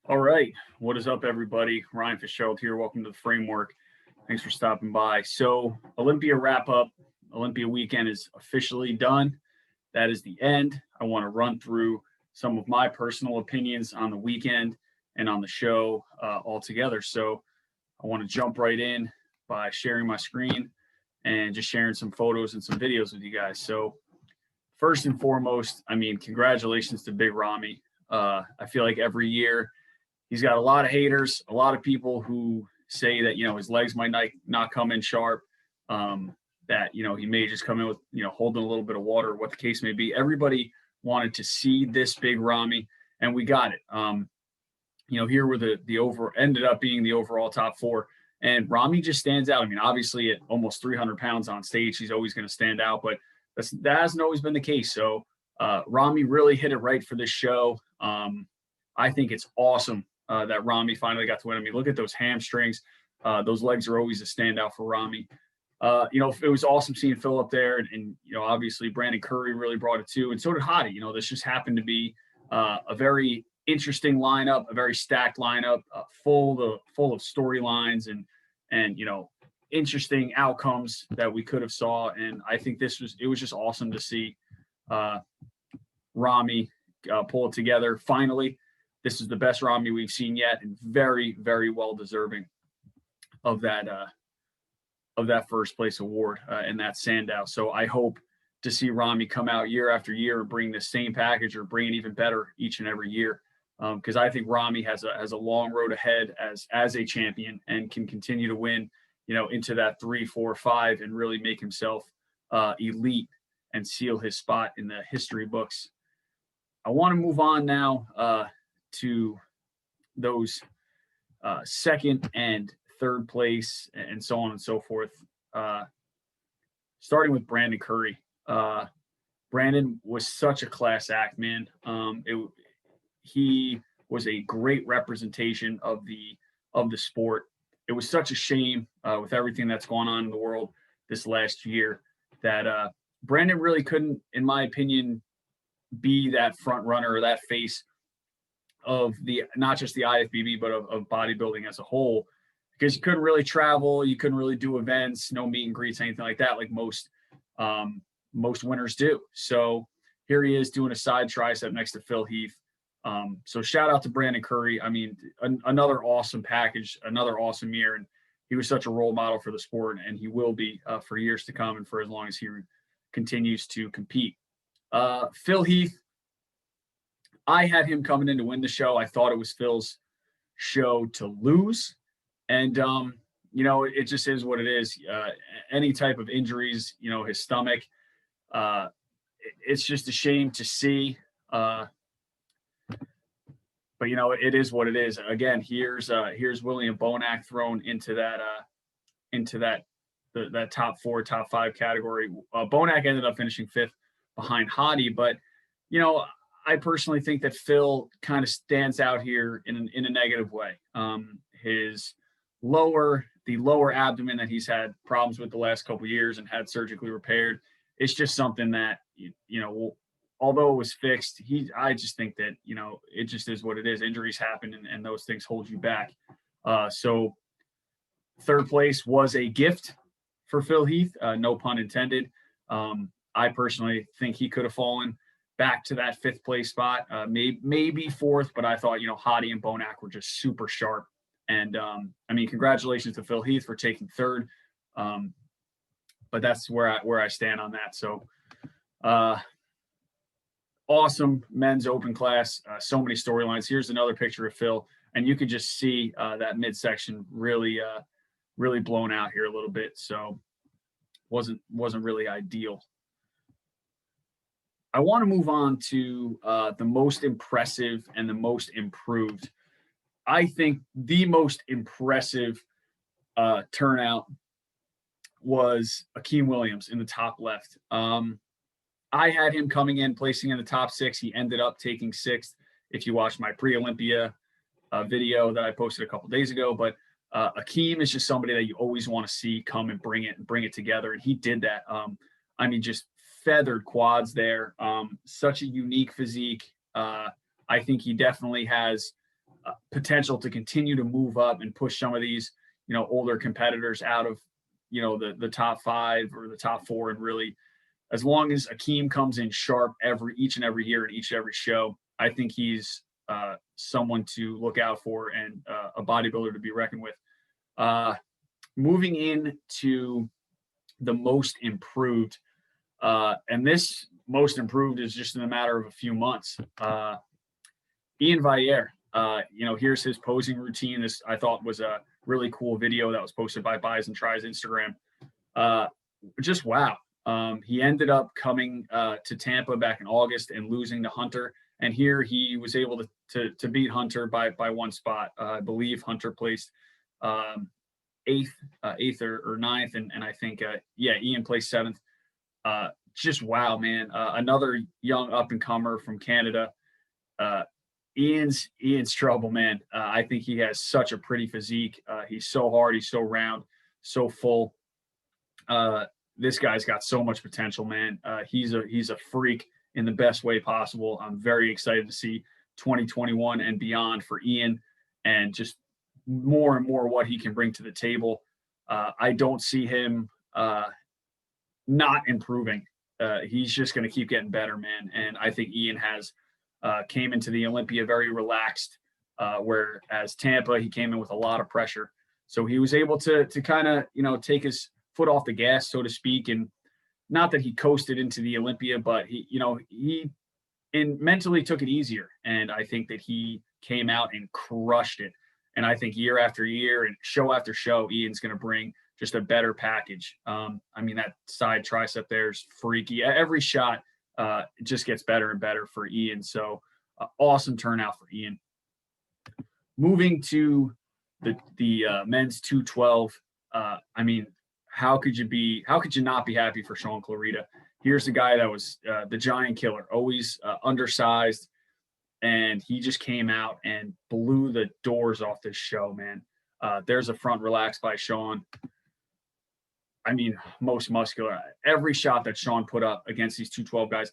All right. What is up, everybody? Ryan Fitzgerald here. Welcome to the Framework. Thanks for stopping by. So, Olympia wrap up. Olympia weekend is officially done. That is the end. I want to run through some of my personal opinions on the weekend and on the show altogether. So, I want to jump right in by sharing my screen and just sharing some photos and some videos with you guys. So, first and foremost, I mean, congratulations to Big Ramy. I feel like every year he's got a lot of haters, a lot of people who say that, his legs might not come in sharp, that, he may just come in with, holding a little bit of water, what the case may be. Everybody wanted to see this Big Ramy, and we got it. Here were the over ended up being the overall top four. And Ramy just stands out. I mean, obviously at almost 300 pounds on stage, he's always going to stand out, but that hasn't always been the case. So Ramy really hit it right for this show. I think it's awesome that Ramy finally got to win. I mean, look at those hamstrings. Those legs are always a standout for Ramy. It was awesome seeing Phil up there, and obviously Brandon Curry really brought it too, and so did Hottie. This just happened to be a very interesting lineup, a very stacked lineup, full of storylines and interesting outcomes that we could have saw. And I think it was just awesome to see Ramy pull it together finally. This is the best Ramy we've seen yet, and very, very well deserving of that first place award in that Sandow. So I hope to see Ramy come out year after year and bring the same package or bring it even better each and every year, because I think Ramy has a long road ahead as a champion and can continue to win, into that 3, 4, 5, and really make himself elite and seal his spot in the history books. I want to move on now to those second and third place and so on and so forth. Starting with Brandon Curry. Brandon was such a class act, man. He was a great representation of the sport. It was such a shame with everything that's gone on in the world this last year that Brandon really couldn't, in my opinion, be that front runner or that face of not just the IFBB, but of bodybuilding as a whole, because you couldn't really travel, you couldn't really do events, no meet and greets, anything like that, like most winners do. So here he is doing a side tricep next to Phil Heath. So shout out to Brandon Curry. I mean, another awesome package, another awesome year, and he was such a role model for the sport, and he will be for years to come and for as long as he continues to compete. Phil Heath, I had him coming in to win the show. I thought it was Phil's show to lose. And, it just is what it is. Any type of injuries, his stomach, it's just a shame to see. But, it is what it is. Again, here's William Bonac thrown into that top 4, top 5 category. Bonac ended up finishing 5th behind Hottie, but, I personally think that Phil kind of stands out here in a negative way. His the lower abdomen that he's had problems with the last couple of years and had surgically repaired, it's just something that, although it was fixed, I just think that, it just is what it is. Injuries happen and those things hold you back. So third place was a gift for Phil Heath, no pun intended. I personally think he could have fallen back to that 5th place spot, maybe 4th, but I thought, Hottie and Bonac were just super sharp. And congratulations to Phil Heath for taking 3rd. But that's where I stand on that. So awesome men's open class, so many storylines. Here's another picture of Phil, and you could just see that midsection really blown out here a little bit. So wasn't really ideal. I want to move on to the most impressive and the most improved. I think the most impressive turnout was Akeem Williams in the top left. I had him coming in, placing in the top 6. He ended up taking 6th, if you watch my pre-Olympia video that I posted a couple days ago. But Akeem is just somebody that you always want to see come and bring it together, and he did that. Just feathered quads there. Such a unique physique. I think he definitely has potential to continue to move up and push some of these, older competitors out of, the top 5 or the top 4. And really, as long as Akeem comes in sharp each and every year at each and every show, I think he's someone to look out for and a bodybuilder to be reckoned with. Moving into the most improved, and this most improved is just in a matter of a few months. Diolaviera, here's his posing routine. This I thought was a really cool video that was posted by Buys and Tries Instagram. Just wow. He ended up coming to Tampa back in August and losing to Hunter. And here he was able to beat Hunter by one spot. I believe Hunter placed eighth or ninth, and I think Ian placed 7th. Just wow, man. Another young up and comer from Canada. Ian's trouble, man. I think he has such a pretty physique. He's so hard, he's so round, so full. This guy's got so much potential, man. He's a freak in the best way possible. I'm very excited to see 2021 and beyond for Ian, and just more and more what he can bring to the table. I don't see him not improving. He's just going to keep getting better, man. And I think Ian has came into the Olympia very relaxed, whereas Tampa, he came in with a lot of pressure. So he was able to kind of, take his foot off the gas, so to speak. And not that he coasted into the Olympia, but he mentally took it easier. And I think that he came out and crushed it. And I think year after year and show after show, Ian's going to bring just a better package. That side tricep there is freaky. Every shot just gets better and better for Ian. So awesome turnout for Ian. Moving to the men's 212. How could you not be happy for Sean Clarita? Here's the guy that was the giant killer, always undersized, and he just came out and blew the doors off this show, man. There's a front relax by Sean. Most muscular. Every shot that Sean put up against these 212 guys.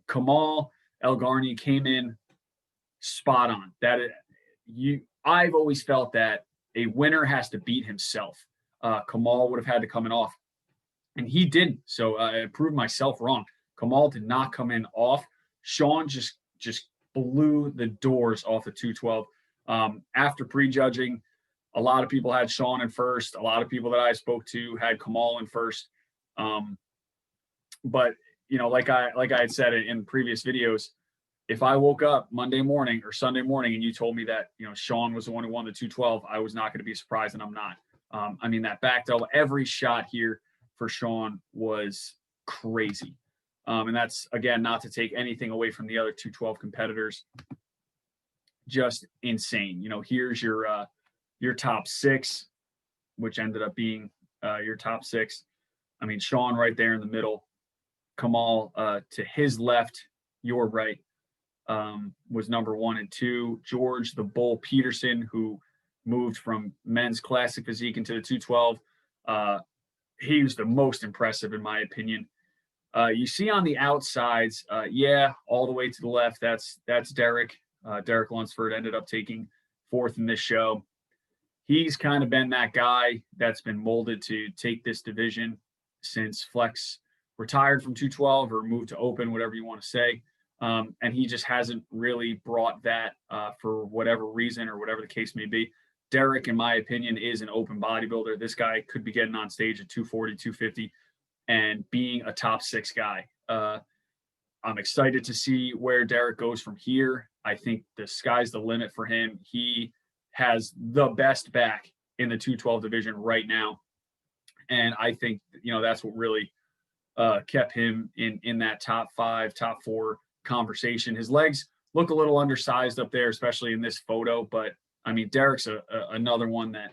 Kamal El-Garni came in spot on. I've always felt that a winner has to beat himself. Kamal would have had to come in off, and he didn't. So I proved myself wrong. Kamal did not come in off. Sean just blew the doors off the 212. After prejudging, a lot of people had Sean in first. A lot of people that I spoke to had Kamal in first. But like I had said in previous videos, if I woke up Monday morning or Sunday morning and you told me that Sean was the one who won the 212, I was not going to be surprised, and I'm not. That back double, every shot here for Sean was crazy. And that's, again, not to take anything away from the other 212 competitors. Just insane. Here's your top 6, which ended up being your top 6. Sean right there in the middle. Kamal to his left, your right, was number 1 and 2. George the Bull Peterson, who moved from men's classic physique into the 212. He was the most impressive, in my opinion. You see on the outsides, all the way to the left, that's Derek. Derek Lunsford ended up taking 4th in this show. He's kind of been that guy that's been molded to take this division since Flex retired from 212 or moved to open, whatever you want to say. And he just hasn't really brought that for whatever reason or whatever the case may be. Derek, in my opinion, is an open bodybuilder. This guy could be getting on stage at 240, 250 and being a top 6 guy. I'm excited to see where Derek goes from here. I think the sky's the limit for him. He has the best back in the 212 division right now. And I think, that's what really kept him in that top 5, top 4 conversation. His legs look a little undersized up there, especially in this photo. But, Derek's another one that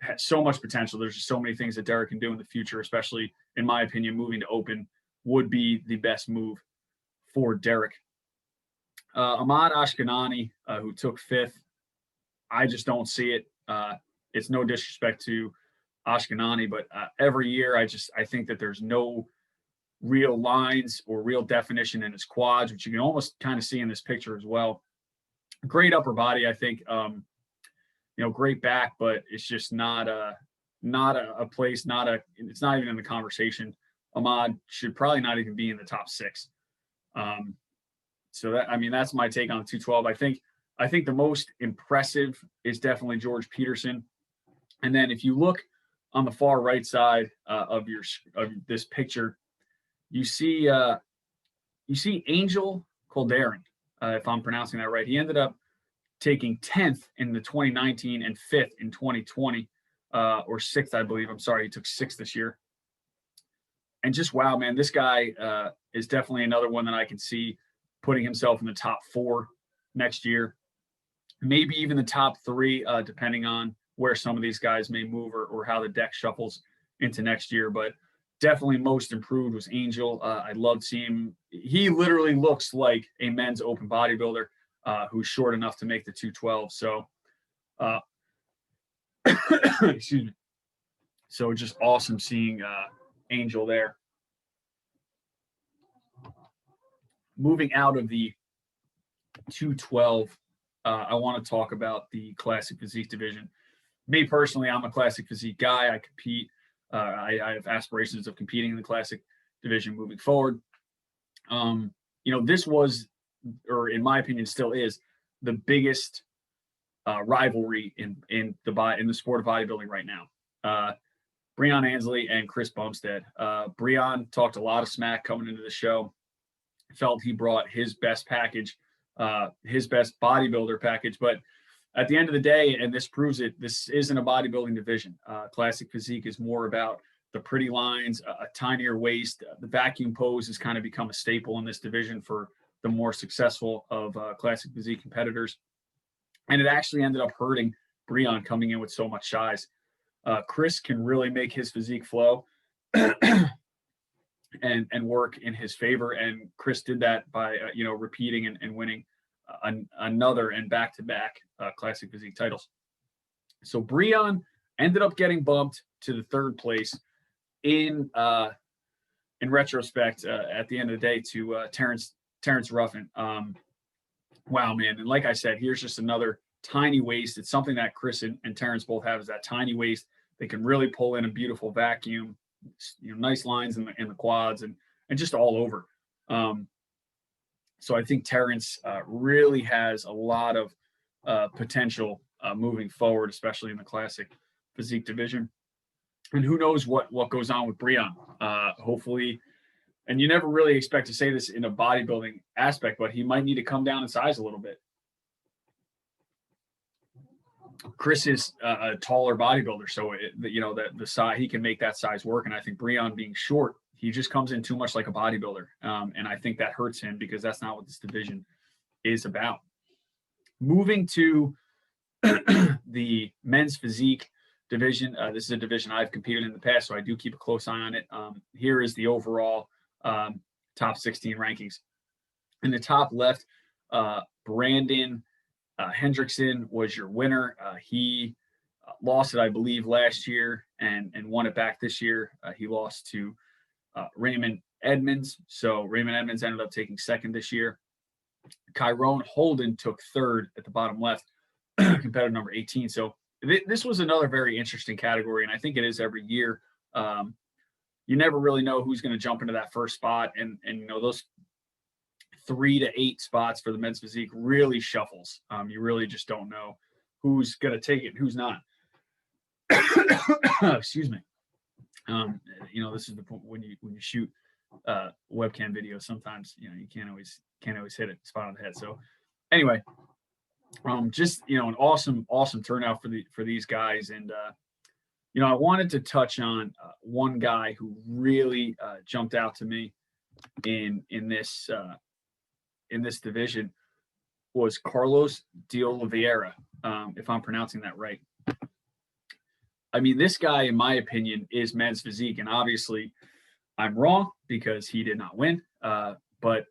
has so much potential. There's just so many things that Derek can do in the future, especially, in my opinion, moving to open would be the best move for Derek. Ahmad Ashkenani, who took 5th, I just don't see it. It's no disrespect to Ashkenani, but every year I think that there's no real lines or real definition in his quads, which you can almost kind of see in this picture as well. great upper body, I think. Great back, but it's just not a place, it's not even in the conversation. Ahmad should probably not even be in the top 6. So that's my take on 212. I think the most impressive is definitely George Peterson. And then if you look on the far right side of this picture, you see Angel Calderon, if I'm pronouncing that right. He ended up taking 10th in the 2019 and 5th in 2020, or 6th, I believe. I'm sorry, he took 6th this year. And just wow, man, this guy is definitely another one that I can see putting himself in the top 4 next year, maybe even the top 3, depending on where some of these guys may move or how the deck shuffles into next year. But definitely most improved was Angel. I loved seeing him. He literally looks like a men's open bodybuilder who's short enough to make the 212. So, excuse me. So just awesome seeing Angel there. Moving out of the 212, I want to talk about the classic physique division. Me personally, I'm a classic physique guy. I compete. I have aspirations of competing in the classic division moving forward. This was, or in my opinion, still is the biggest rivalry in the sport of bodybuilding right now. Brianne Ansley and Chris Bumstead. Brianne talked a lot of smack coming into the show. Felt he brought his best package, his best bodybuilder package. But at the end of the day, and this proves it, this isn't a bodybuilding division. Classic physique is more about the pretty lines, a tinier waist. The vacuum pose has kind of become a staple in this division for the more successful of classic physique competitors. And it actually ended up hurting Brianne coming in with so much size. Chris can really make his physique flow and work in his favor. And Chris did that by, repeating and winning another and back-to-back classic physique titles. So Brianne ended up getting bumped to the 3rd place in retrospect, at the end of the day, to Terrence Ruffin. Wow, man. And like I said, here's just another tiny waist. It's something that Chris and Terrence both have, is that tiny waist. They can really pull in a beautiful vacuum, nice lines in the quads and just all over. So I think Terrence really has a lot of potential moving forward, especially in the classic physique division. And who knows what goes on with Brianne. Hopefully, and you never really expect to say this in a bodybuilding aspect, but he might need to come down in size a little bit. Chris is a taller bodybuilder, so the size, he can make that size work. And I think Brianne being short, he just comes in too much like a bodybuilder, and I think that hurts him because that's not what this division is about. Moving to the men's physique division, this is a division I've competed in the past, so I do keep a close eye on it. Here is the overall top 16 rankings. In the top left, Brandon Hendrickson was your winner. He lost it, I believe, last year and won it back this year. He lost to Raymond Edmonds. So Raymond Edmonds ended up taking 2nd this year. Kyrone Holden took 3rd at the bottom left, competitor number 18. So this was another very interesting category, and I think it is every year. You never really know who's going to jump into that first spot, and those 3 to 8 spots for the men's physique really shuffles. You really just don't know who's going to take it and who's not. Excuse me. This is the point when you shoot webcam videos. Sometimes you can't always hit it spot on the head. So anyway, just an awesome turnout for these guys, and I wanted to touch on one guy who really jumped out to me in this division was Carlos Diolaviera, if I'm pronouncing that right. I mean, this guy, in my opinion, is men's physique, and obviously I'm wrong because he did not win. But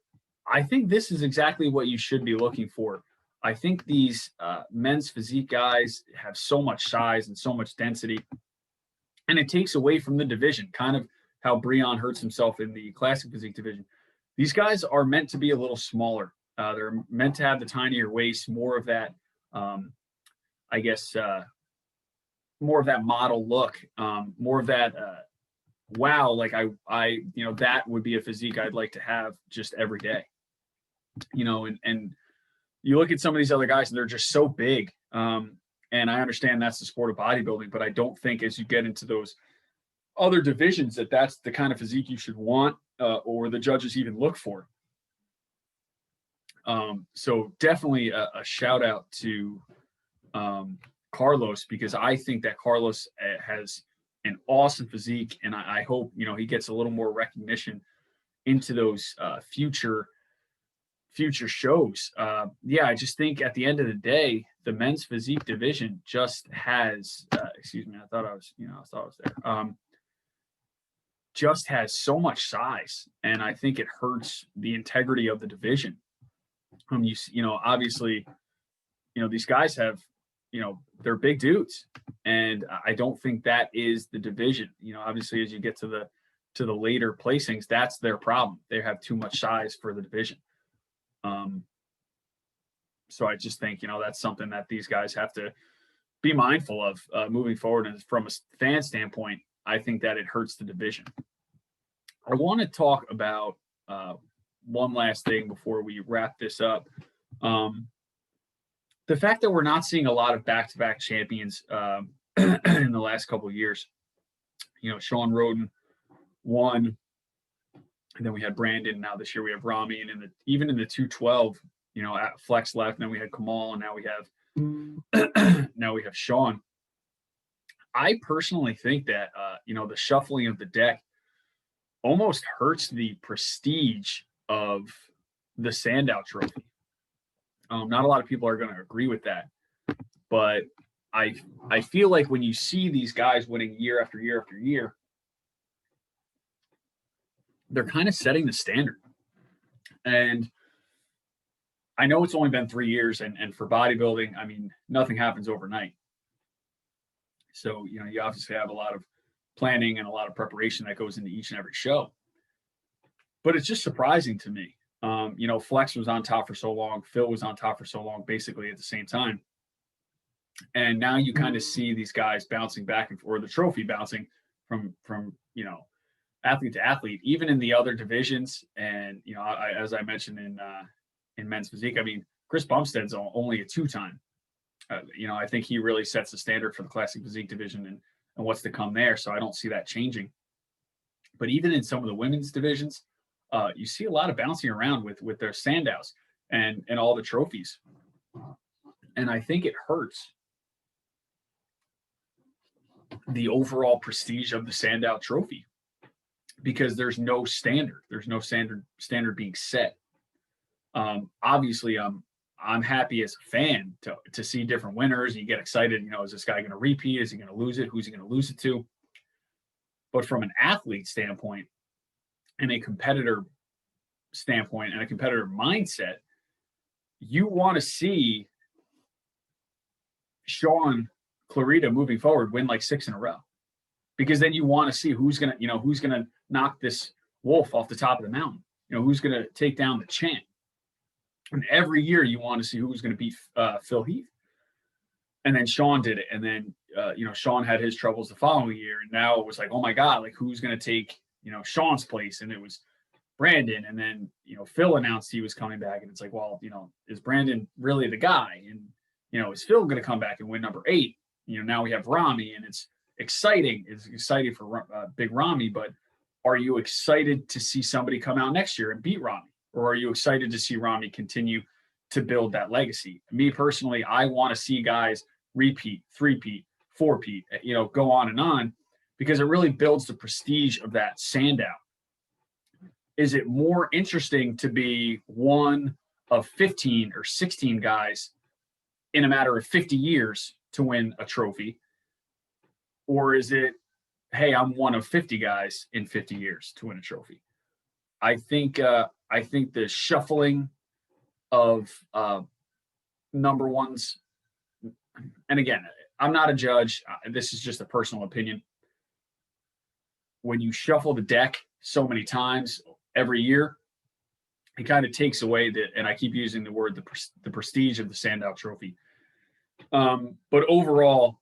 I think this is exactly what you should be looking for. I think these men's physique guys have so much size and so much density, and it takes away from the division, kind of how Brianne hurts himself in the classic physique division. These guys are meant to be a little smaller. They're meant to have the tinier waist, more of that, I guess, more of that model look, more of that, wow, like that would be a physique I'd like to have just every day, and you look at some of these other guys and they're just so big. And I understand that's the sport of bodybuilding, but I don't think as you get into those other divisions that's the kind of physique you should want, or the judges even look for. So definitely a shout out to Carlos, because I think that Carlos has an awesome physique, and I hope he gets a little more recognition into those future shows. I just think at the end of the day, the men's physique division just has excuse me, I thought I was there. Just has so much size, and I think it hurts the integrity of the division. Obviously, these guys have, they're big dudes, and I don't think that is the division. Obviously, as you get to the later placings, that's their problem. They have too much size for the division. So I just think, that's something that these guys have to be mindful of moving forward. And from a fan standpoint, I think that it hurts the division. I want to talk about one last thing before we wrap this up. The fact that we're not seeing a lot of back-to-back champions in the last couple of years. Sean Roden won, and then we had Brandon. Now this year we have Rami, and even in the 212, at Flex left, and then we had Kamal, and now we have Sean. I personally think that the shuffling of the deck almost hurts the prestige of the Sandow Trophy. Not a lot of people are going to agree with that, but I feel like when you see these guys winning year after year after year, they're kind of setting the standard. And I know it's only been 3 years, and for bodybuilding, nothing happens overnight. So, you obviously have a lot of planning and a lot of preparation that goes into each and every show. But it's just surprising to me. Flex was on top for so long. Phil was on top for so long, basically at the same time. And now you kind of see these guys bouncing back or the trophy bouncing from athlete to athlete, even in the other divisions. And, as I mentioned in men's physique, Chris Bumstead's only a 2-time. I think he really sets the standard for the classic physique division and what's to come there. So I don't see that changing. But even in some of the women's divisions, you see a lot of bouncing around with their Sandows and all the trophies. And I think it hurts the overall prestige of the Sandow Trophy because there's no standard. There's no standard being set. Obviously, I'm happy as a fan to see different winners. You get excited, is this guy going to repeat? Is he going to lose it? Who's he going to lose it to? But from an athlete standpoint and a competitor standpoint and a competitor mindset, you want to see Sean Clarita moving forward win like 6 in a row, because then you want to see who's going to knock this wolf off the top of the mountain, who's going to take down the champ. And every year you want to see who's going to beat Phil Heath. And then Sean did it. And then, Sean had his troubles the following year. And now it was like, oh my God, like who's going to take, Sean's place? And it was Brandon. And then, Phil announced he was coming back. And it's like, well, is Brandon really the guy? And, is Phil going to come back and win number 8? Now we have Rami, and it's exciting. It's exciting for Big Rami, but are you excited to see somebody come out next year and beat Rami? Or are you excited to see Rami continue to build that legacy? Me personally, I want to see guys repeat, 3-peat, 4-peat, go on, because it really builds the prestige of that Sandow. Is it more interesting to be one of 15 or 16 guys in a matter of 50 years to win a trophy? Or is it, hey, I'm one of 50 guys in 50 years to win a trophy? I think the shuffling of number ones, and again, I'm not a judge. This is just a personal opinion. When you shuffle the deck so many times every year, it kind of takes away and I keep using the word, the prestige of the Sandow Trophy. But overall,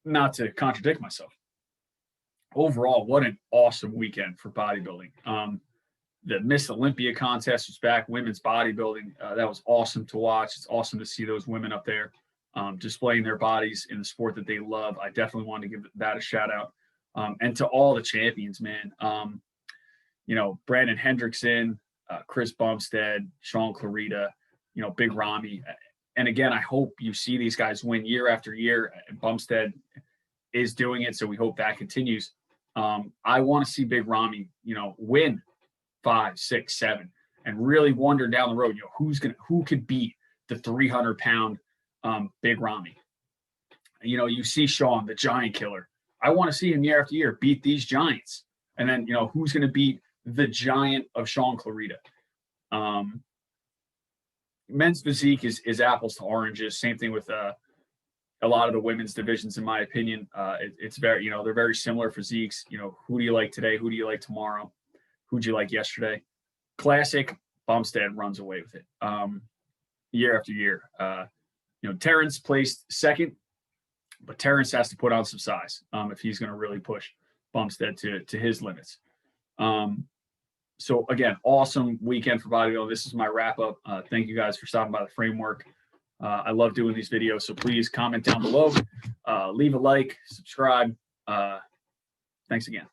not to contradict myself, overall, what an awesome weekend for bodybuilding. The Miss Olympia contest was back, women's bodybuilding. That was awesome to watch. It's awesome to see those women up there displaying their bodies in the sport that they love. I definitely want to give that a shout out. And to all the champions, man. Brandon Hendrickson, Chris Bumstead, Sean Clarita, Big Ramy. And again, I hope you see these guys win year after year. And Bumstead is doing it, so we hope that continues. I want to see Big Ramy, win 5, 6, 7, and really wonder down the road, who could beat the 300-pound Big Ramy. You see Sean, the giant killer. I want to see him year after year beat these giants. And then, who's going to beat the giant of Sean Clarita? Men's physique is apples to oranges. Same thing with a lot of the women's divisions, in my opinion. It's very, they're very similar physiques. Who do you like today? Who do you like tomorrow? Who'd you like yesterday? Classic, Bumstead runs away with it year after year. Terrence placed second, but Terrence has to put on some size if he's going to really push Bumstead to his limits. So again, awesome weekend for bodybuilding. This is my wrap up. Thank you guys for stopping by the Framework. I love doing these videos, so please comment down below, leave a like, subscribe. Thanks again.